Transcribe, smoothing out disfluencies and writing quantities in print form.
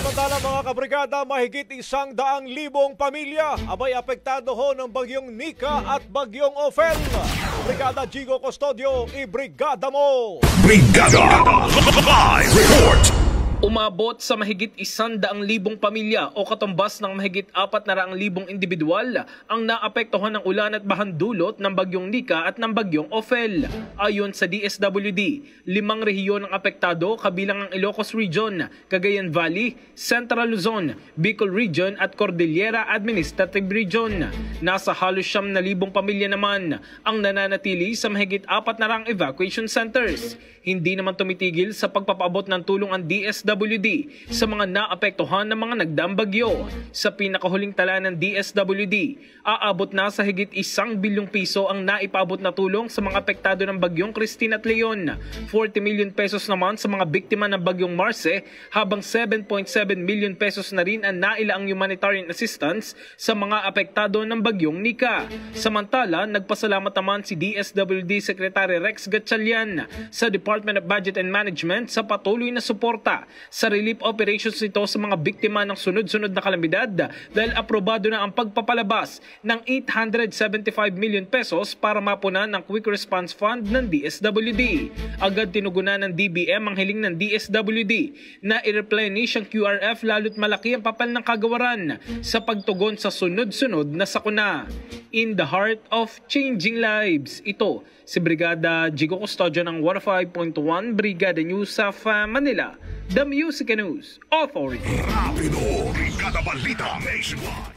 Samantala mga kabrigada, mahigit 100,000 pamilya abay apektado ho ng bagyong Nika at bagyong Ophel. Brigada Jigo Custodio, ibrigada mo! Brigada Live Report! Umabot sa mahigit 100,000 pamilya o katumbas ng mahigit 400,000 individual ang naapektuhan ng ulan at bahan dulot ng bagyong Nika at ng bagyong Ophel. Ayon sa DSWD, 5 rehiyon ang apektado kabilang ang Ilocos Region, Cagayan Valley, Central Luzon, Bicol Region at Cordillera Administrative Region. Nasa halos 9,000 pamilya naman ang nananatili sa mahigit 400 evacuation centers. Hindi naman tumitigil sa pagpapaabot ng tulong ang DSWD sa mga naapektuhan ng mga nagdaang bagyo. Sa pinakahuling tala ng DSWD, aabot na sa higit 1 bilyong piso ang naipaabot na tulong sa mga apektado ng bagyong Christine at Leon. 40 million pesos naman sa mga biktima ng bagyong Marce, habang 7.7 million pesos na rin ang nailaang humanitarian assistance sa mga apektado ng bagyong Nika. Samantala, nagpasalamat naman si DSWD Secretary Rex Gatchalian sa Department of Budget and Management sa patuloy na suporta sa relief operations nito sa mga biktima ng sunod-sunod na kalamidad dahil aprobado na ang pagpapalabas ng 875 million pesos para mapunan ng Quick Response Fund ng DSWD. Agad tinugunan ng DBM ang hiling ng DSWD na i-replenish ang QRF lalo't malaki ang papel ng kagawaran sa pagtugon sa sunod-sunod na sakuna. In the heart of changing lives, ito si Brigada Jigo Custodio ng 105.1 Brigada News of Manila, The Music News Authority. Rapido, Brigada Balita Nationwide.